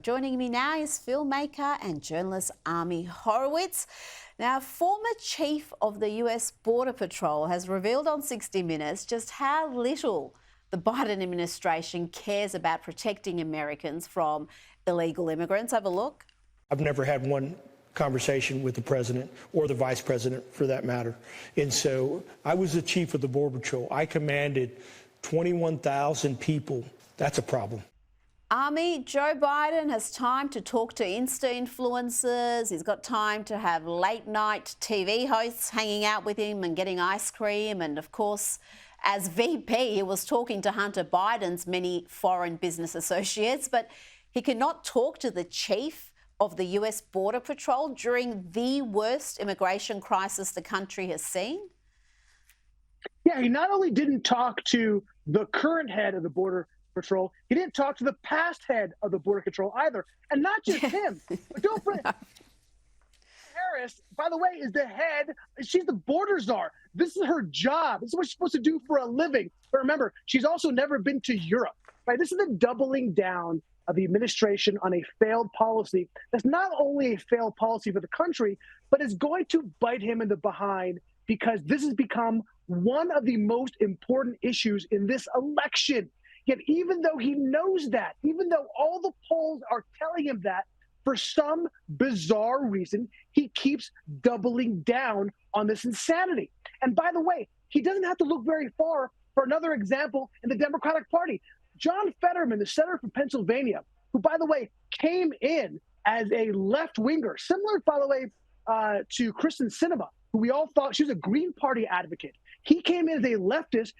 Joining me now is filmmaker and journalist Ami Horowitz. Now, former chief of the US Border Patrol has revealed on 60 Minutes just how little the Biden administration cares about protecting Americans from illegal immigrants. Have a look. I've never had one conversation with the president or the vice president for that matter. And so I was the chief of the Border Patrol. I commanded 21,000 people. That's a problem. Ami, Joe Biden has time to talk to Insta-influencers. He's got time to have late night TV hosts hanging out with him and getting ice cream. And of course, as VP, he was talking to Hunter Biden's many foreign business associates, but he cannot talk to the chief of the US Border Patrol during the worst immigration crisis the country has seen. Yeah, he not only didn't talk to the current head of the Border Patrol, he didn't talk to the past head of the Border Control either. And not just him, but don't forget, Harris, by the way, is the head. She's the border czar. This is her job. This is what she's supposed to do for a living. But remember, she's also never been to Europe, right? This is the doubling down of the administration on a failed policy. That's not only a failed policy for the country, but is going to bite him in the behind, because this has become one of the most important issues in this election. Yet even though he knows that, even though all the polls are telling him that, for some bizarre reason, he keeps doubling down on this insanity. And by the way, he doesn't have to look very far for another example in the Democratic Party. John Fetterman, the senator from Pennsylvania, who, by the way, came in as a left-winger, similar, by the way, to Kristen Sinema, who we all thought she was a Green Party advocate. He came in as a leftist,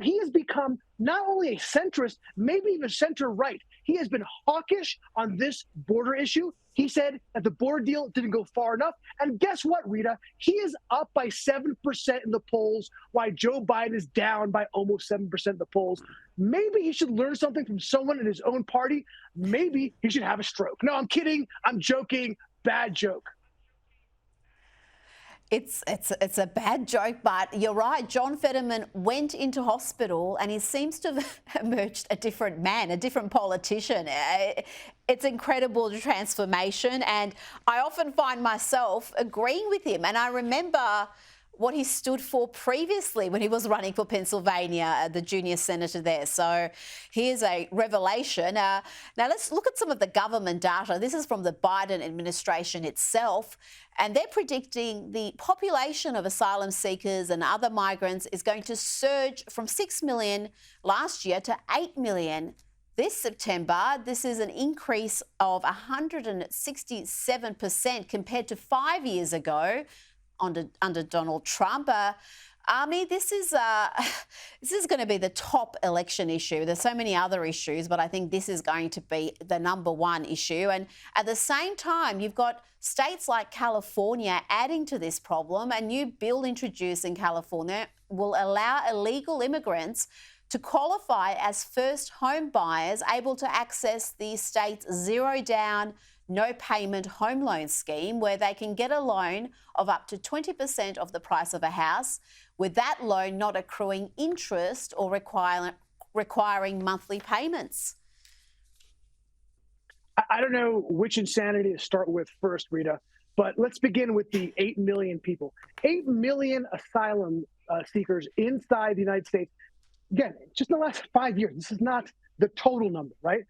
he has become not only a centrist, maybe even center-right. He has been hawkish on this border issue. He said that the border deal didn't go far enough. And guess what, Rita? He is up by 7% in the polls, while Joe Biden is down by almost 7% in the polls. Maybe he should learn something from someone in his own party. Maybe he should have a stroke. No, I'm kidding. I'm joking. Bad joke. It's a bad joke, but you're right. John Fetterman went into hospital and he seems to have emerged a different man, a different politician. It's incredible, the transformation, and I often find myself agreeing with him. And I remember what he stood for previously when he was running for Pennsylvania, the junior senator there. So here's a revelation. Now let's look at some of the government data. This is from the Biden administration itself, and they're predicting the population of asylum seekers and other migrants is going to surge from 6 million last year to 8 million this September. This is an increase of 167% compared to 5 years ago under Donald Trump. Ami, this is going to be the top election issue. There's so many other issues, but I think this is going to be the number one issue. And at the same time, you've got states like California adding to this problem. A new bill introduced in California will allow illegal immigrants to qualify as first home buyers, able to access the state's zero-down, no-payment home loan scheme, where they can get a loan of up to 20% of the price of a house, with that loan not accruing interest or requiring monthly payments. I don't know which insanity to start with first, Rita, but let's begin with the 8 million people. 8 million asylum seekers inside the United States. Again, just in the last 5 years. This is not the total number, right?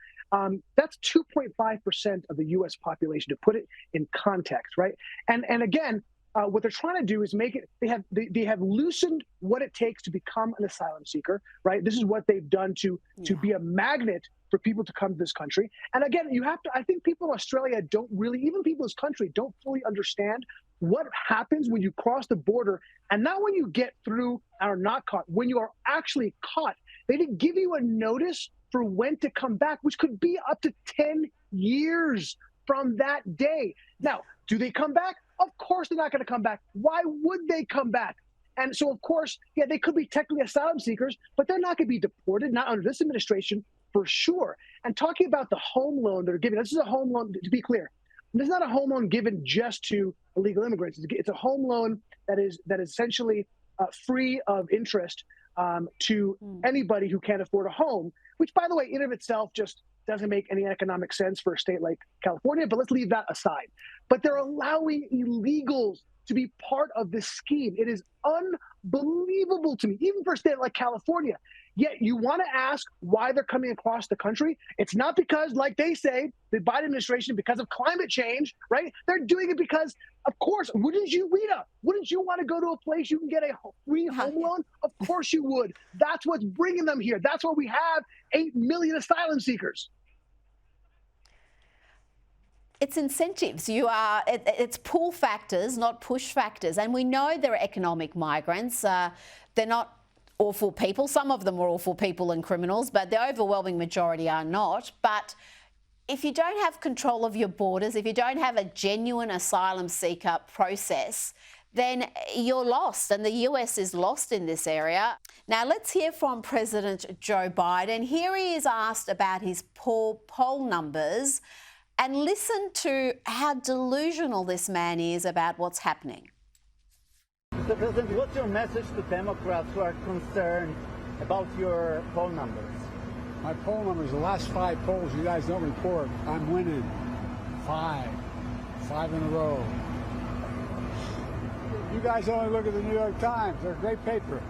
That's 2.5% of the U.S. population, to put it in context, right? And again, what they're trying to do is make it. They have loosened what it takes to become an asylum seeker, right? This is what they've done to be a magnet for people to come to this country. And again, you have to. I think people in Australia don't really, even people in this country, don't fully understand what happens when you cross the border, and not when you get through and are not caught. When you are actually caught, they didn't give you a notice for when to come back, which could be up to 10 years from that day. Now, do they come back? Of course they're not going to come back. Why would they come back? And so, of course, yeah, they could be technically asylum seekers, but they're not going to be deported, not under this administration, for sure. And talking about the home loan they're giving, this is a home loan, to be clear, this is not a home loan given just to illegal immigrants. It's a home loan that is essentially free of interest to anybody who can't afford a home, which, by the way, in of itself, just doesn't make any economic sense for a state like California, but let's leave that aside. But they're allowing illegals to be part of this scheme. It is unbelievable to me, even for a state like California. Yet you want to ask why they're coming across the country. It's not because, like they say, the Biden administration, because of climate change, right? They're doing it because, of course, wouldn't you, Rita? Wouldn't you want to go to a place you can get a free home loan? Of course you would. That's what's bringing them here. That's why we have 8 million asylum seekers. It's incentives. It's pull factors, not push factors. And we know there are economic migrants. They're not awful people. Some of them are awful people and criminals, but the overwhelming majority are not. But if you don't have control of your borders, if you don't have a genuine asylum seeker process, then you're lost, and the US is lost in this area. Now let's hear from President Joe Biden. Here he is asked about his poor poll numbers, and listen to how delusional this man is about what's happening. Mr. President, what's your message to Democrats who are concerned about your poll numbers? My poll numbers, the last 5 polls you guys don't report, I'm winning. 5 in a row. You guys only look at the New York Times. They're a great paper.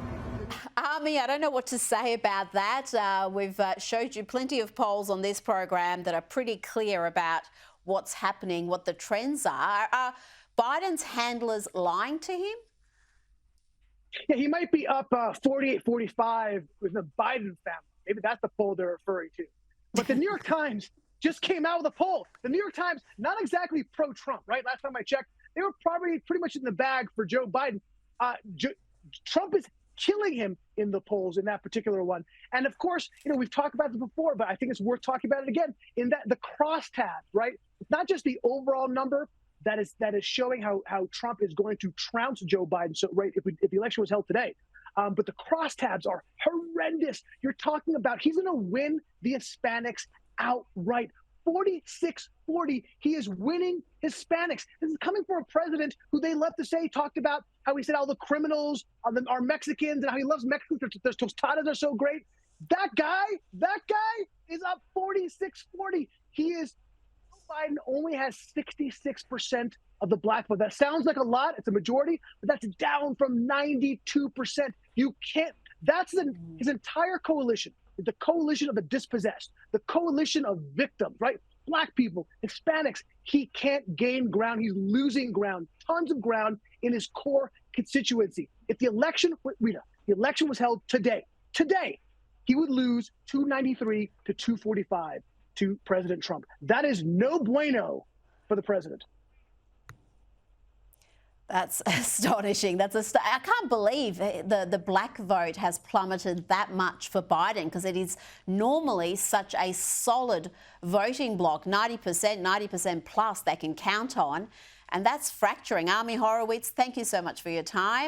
Army, I don't know what to say about that. We've showed you plenty of polls on this program that are pretty clear about what's happening, what the trends are. Are Biden's handlers lying to him? Yeah, he might be up 48-45 with the Biden family. Maybe that's the poll they're referring to. But the New York Times just came out with a poll. The New York Times, not exactly pro-Trump, right? Last time I checked, they were probably pretty much in the bag for Joe Biden. Trump is killing him in the polls in that particular one. And of course, we've talked about this before, but I think it's worth talking about it again. In that the crosstabs, right? It's not just the overall number that is showing how Trump is going to trounce Joe Biden. So, right, if the election was held today, but the crosstabs are horrendous. You're talking about he's going to win the Hispanics outright. 46-40, he is winning Hispanics. This is coming from a president who they love to say talked about how he said all the criminals are Mexicans and how he loves Mexicans. Their tostadas are so great. That guy is up 46-40. Biden only has 66% of the black vote. That sounds like a lot. It's a majority, but that's down from 92%. You can't. That's his entire coalition. The coalition of the dispossessed, the coalition of victims, right? Black people, Hispanics. He can't gain ground. He's losing ground, tons of ground in his core constituency. If the election, Rita, the election was held today, he would lose 293 to 245 to President Trump. That is no bueno for the president. That's astonishing. I can't believe the black vote has plummeted that much for Biden, because it is normally such a solid voting bloc, 90% plus they can count on, and that's fracturing. Army Horowitz, thank you so much for your time.